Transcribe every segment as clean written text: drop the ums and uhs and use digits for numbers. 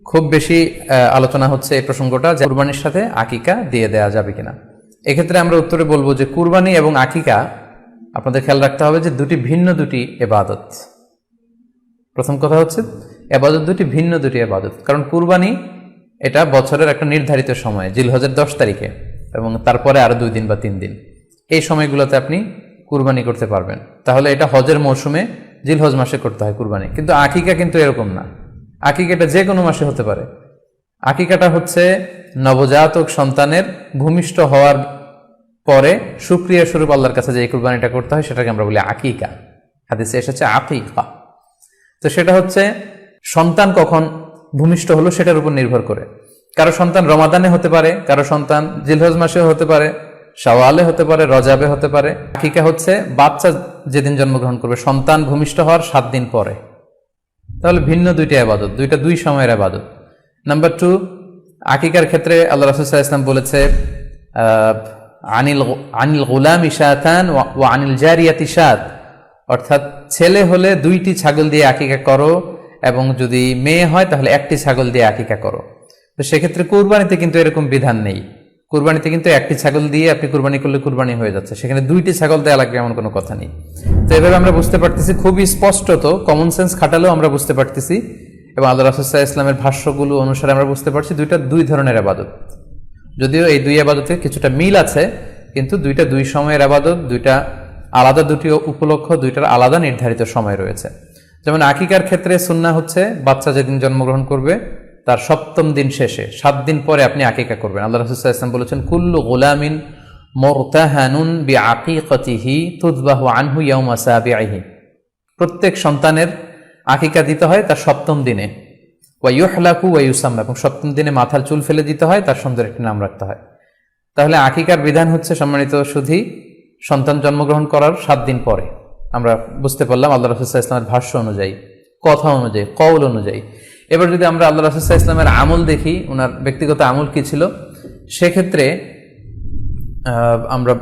খুব বেশি আলোচনা হচ্ছে এই প্রসঙ্গটা যে কুরবানির সাথে আকিকা দিয়ে দেয়া যাবে কিনা। এক্ষেত্রে আমরা উত্তরে বলবো যে কুরবানি এবং আকিকা আপনাদের খেয়াল রাখতে হবে যে দুটি ভিন্ন দুটি ইবাদত। প্রথম কথা হচ্ছে ইবাদত দুটি ভিন্ন দুটি ইবাদত, কারণ কুরবানি এটা বছরের একটা নির্ধারিত সময়, জিলহজের 10 তারিখে, এবং তারপরে আরো 2 দিন বা 3 দিন, এই সময়গুলোতে আপনি কুরবানি করতে পারবেন। তাহলে এটা হজের মৌসুমে জিলহজ মাসে করতে হয় কুরবানি, কিন্তু আকিকা কিন্তু এরকম না। আকিকাটা যে কোনো মাসে হতে পারে। আকিকাটা হচ্ছে নবজাতক সন্তানের ভূমিষ্ঠ হওয়ার পরে শুকরিয়া স্বরূপ আল্লাহর কাছে যে কুরবানিটা করতে হয় সেটাকে আমরা বলি আকিকা। হাদিসে এসেছে আকিকা। তো সেটা হচ্ছে সন্তান কখন ভূমিষ্ঠ হলো সেটার উপর নির্ভর করে। কারো সন্তান রমাদানে হতে পারে, কারো সন্তান জিলহজ মাসেও হতে পারে, শাওয়ালে হতে পারে, রজাবে হতে পারে। আকিকা হচ্ছে বাচ্চা যেদিন জন্মগ্রহণ করবে, সন্তান ভূমিষ্ঠ হওয়ার 7 দিন পরে। তাহলে ভিন্ন দুইটা ইবাদত, দুই সময়ের ইবাদত। নাম্বার 2, আকিকার ক্ষেত্রে আল্লাহ রাসূল সাল্লাল্লাহু আলাইহি ওয়াসাল্লাম বলেছে আনিল গুলামি শাতান ওয়া আনিল জারিয়াতি শাত, অর্থাৎ ছেলে হলে 2টি ছাগল দিয়ে আকিকা করো, এবং যদি মেয়ে হয় তাহলে 1টি ছাগল দিয়ে আকিকা করো। তো সেক্ষেত্রে কুরবানিতে কিন্তু এরকম বিধান নেই। কুরবানিতে কিন্তু 1টি ছাগল দিয়ে আপনি কুরবানি করলে কুরবানি হয়ে যাচ্ছে, সেখানে 2টি ছাগল দেওয়া লাগবে এমন কোনো কথা নেই। তো এভাবে আমরা বুঝতে পারতেছি, খুবই স্পষ্টত কমন সেন্স খাটালেও আমরা বুঝতে পারতেছি, এবং আল্লাহ রাসূল সাল্লাল্লাহু আলাইহি ওয়াসাল্লামের ভাষ্যগুলো অনুসারে আমরা বুঝতে পারছি দুইটা 2 ধরনের ইবাদত। যদিও এই 2 ইবাদতে কিছুটা মিল আছে, কিন্তু দুইটা 2 সময়ের ইবাদত, দুইটা আলাদা, দুটি উপলক্ষ, দুইটার আলাদা নির্ধারিত সময় রয়েছে। যেমন আকিকার ক্ষেত্রে সুন্নাহ হচ্ছে বাচ্চা যেদিন জন্মগ্রহণ করবে তার 7ম দিন শেষে 7 দিন পরে আপনি আকিকা করবেন। আল্লাহ রাসূল সাল্লাল্লাহু আলাইহি ওয়াসাল্লাম বলেছেন কুল্লু গুলামিন মুরতাহানুন বিআকিকাতিহি তুযবাহু আনহু ইয়াওমা সাবিহি, প্রত্যেক সন্তানের আকিকা দিতে হয় তার 7ম দিনে, ওয়া ইউহলাকু ওয়া ইউসাম্মা, এবং 7ম দিনে মাথার চুল ফেলে দিতে হয়, তার সুন্দর একটি নাম রাখতে হয়। তাহলে আকিকার বিধান হচ্ছে সম্মানিত সুধী সন্তান জন্মগ্রহণ করার 7 দিন পরে। আমরা বুঝতে পারলাম আল্লাহ রাসূল সাল্লাল্লাহু আলাইহি ওয়াসাল্লামের ভাষ্য অনুযায়ী, কথা অনুযায়ী, কওল অনুযায়ী। এবার যদি আমরা আল্লাহ রাসূল সাল্লাল্লাহু আলাইহি ওয়াসাল্লামের আমল দেখি, ওনার ব্যক্তিগত আমল কি ছিল, সেক্ষেত্রে আমরা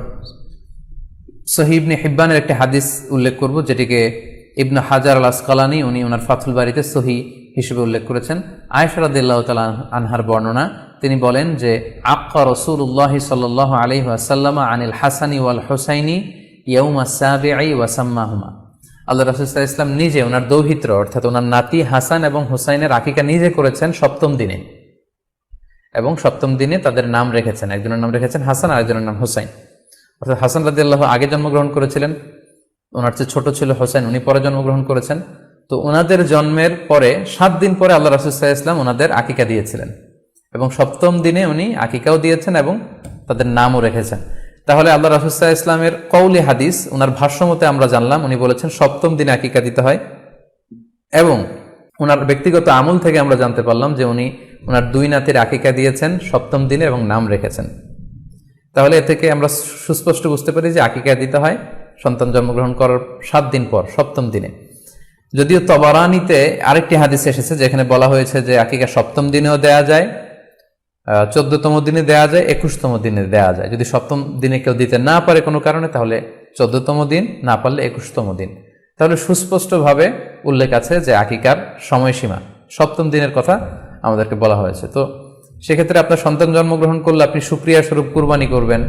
সহিহ ইবনে হিব্বানের একটি হাদিস উল্লেখ করব, যেটিকে ইবনে হাজার আল আসকালানী উনি ওনার ফাথুল বারিতে সহিহ হিসেবে উল্লেখ করেছেন। আয়েশা রাদিয়াল্লাহু তাআলা আনহার বর্ণনা, তিনি বলেন যে আক্কা রাসূলুল্লাহ সাল্লাল্লাহু আলাইহি ওয়াসাল্লাম আনিল হাসানি ওয়াল হুসাইনি ইয়াউমা সাবিঈ ওয়া সাম্মাহুমা। আল্লাহ রাসূল সাল্লাল্লাহু আলাইহি ওয়াসাল্লাম নিজে ওনার দৌহিত্র অর্থাৎ ওনার নাতি হাসান এবং হুসাইনের আকিকা নিজে করেছেন 7ম দিনে, এবং 7ম দিনে তাদের নাম রেখেছেন। একজনের নাম রেখেছেন হাসান, আরেকজনের নাম হুসাইন। অর্থাৎ হাসান রাদিয়াল্লাহু আগে জন্মগ্রহণ করেছিলেন, ওনার চেয়ে ছোট ছিল হোসেন, উনি পরে জন্মগ্রহণ করেছেন। তো ওনাদের জন্মের পরে 7 দিন পরে আল্লাহ রাসূল সাল্লাল্লাহু আলাইহি ওয়াসাল্লাম ওনাদের আকিকা দিয়েছিলেন, এবং 7ম দিনে উনি আকিকাও দিয়েছেন এবং তাদের নামও রেখেছেন। তাহলে আল্লাহ রাসূল সাল্লাল্লাহু আলাইহি ওয়াসাল্লামের কওলি হাদিস, ওনার ভাষ্য মতে আমরা জানলাম উনি বলেছেন 7ম দিনে আকিকা দিতে হয়, এবং ওনার ব্যক্তিগত আমল থেকে আমরা জানতে পারলাম যে উনি ওনার 2 নাতির আকিকা দিয়েছেন 7ম দিনে এবং নাম রেখেছেন। তাহলে এ থেকে আমরা সুস্পষ্ট বুঝতে পারি যে আকিকা দিতে হয় সন্তান জন্মগ্রহণ করার 7 দিন পর, 7ম দিনে। যদিও তবারানিতে আরেকটি হাদিস এসেছে যেখানে বলা হয়েছে যে আকিকা 7ম দিনেও দেয়া যায়, 14তম দিনে দেয়া যায়, 21তম দিনে দেয়া যায়। যদি 7ম দিনে কেউ দিতে না পারে কোনো কারণে, তাহলে 14তম দিন, না পারলে 21তম দিন। তাহলে সুস্পষ্টভাবে উল্লেখ আছে যে আকিকার সময়সীমা 7ম দিনের কথা আমাদেরকে বলা হয়েছে। তো সেক্ষেত্রে আপনার সন্তান জন্মগ্রহণ করলে আপনি শুকরিয়া স্বরূপ কুরবানি করবেন,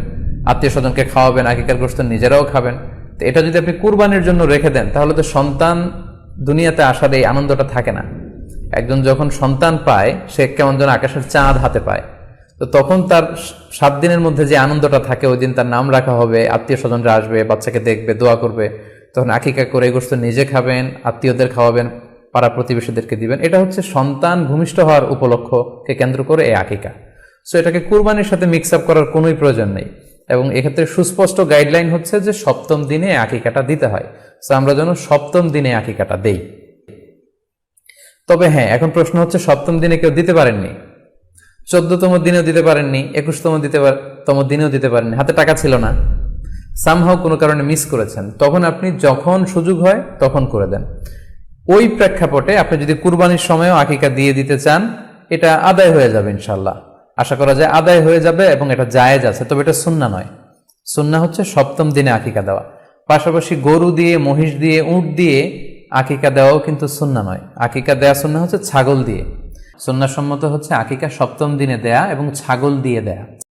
আত্মীয় স্বজনকে খাওয়াবেন, আকিকার গোশত নিজেরাও খাবেন। তো এটা যদি আপনি কুরবানির জন্য রেখে দেন, তাহলে তো সন্তান দুনিয়াতে আসার এই আনন্দটা থাকে না। একজন যখন সন্তান পায়, সে কেমন যেন আকাশের চাঁদ হাতে পায়। তো তখন তার 7 দিনের মধ্যে যে আনন্দটা থাকে, ওই দিন তার নাম রাখা হবে, আত্মীয় স্বজনরা আসবে, বাচ্চাকে দেখবে, দোয়া করবে, তখন আকিকা করে গোশত নিজে খাবেন, আত্মীয়দের খাওয়াবেন, পাড়া প্রতিবেশীদেরকে দিবেন। এটা হচ্ছে সন্তান ভূমিষ্ঠ হওয়ার উপলক্ষকে কেন্দ্র করে এই আকিকা। সো এটাকে কুরবানির সাথে মিক্স আপ করার কোনোই প্রয়োজন নেই, এবং এক্ষেত্রে সুস্পষ্ট গাইডলাইন হচ্ছে যে 7ম দিনে আকিকাটা দিতে হয়। সো আমরা যেন 7ম দিনে আকিকাটা দেই। তবে হ্যাঁ, এখন প্রশ্ন হচ্ছে 7ম দিনে কেউ দিতে পারেননি, 14তম দিনেও দিতে পারেননি, 21তম দিনেও দিতে পারেননি, হাতে টাকা ছিল না, সামহাও কোনো কারণে মিস করেছেন, তখন আপনি যখন সুযোগ হয় তখন করে দেন। ওই প্রেক্ষাপটে আপনি যদি কুরবানির সময়ও আকিকা দিয়ে দিতে চান, এটা আদায় হয়ে যাবে ইনশাআল্লাহ। আশা করা যায় আদায় হয়ে যাবে, এবং এটা জায়েজ আছে। তবে এটা সুন্নাহ নয়। সুন্নাহ হচ্ছে 7ম দিনে আকিকা দেওয়া। পাশাপাশি গরু দিয়ে, মহিষ দিয়ে, উট দিয়ে আকিকা দেওয়াও কিন্তু সুন্নাহ নয়। আকিকা দেওয়া সুন্নাহ হচ্ছে ছাগল দিয়ে। সুন্নাহসম্মত হচ্ছে আকিকা সপ্তম দিনে দেয়া এবং ছাগল দিয়ে দেয়া।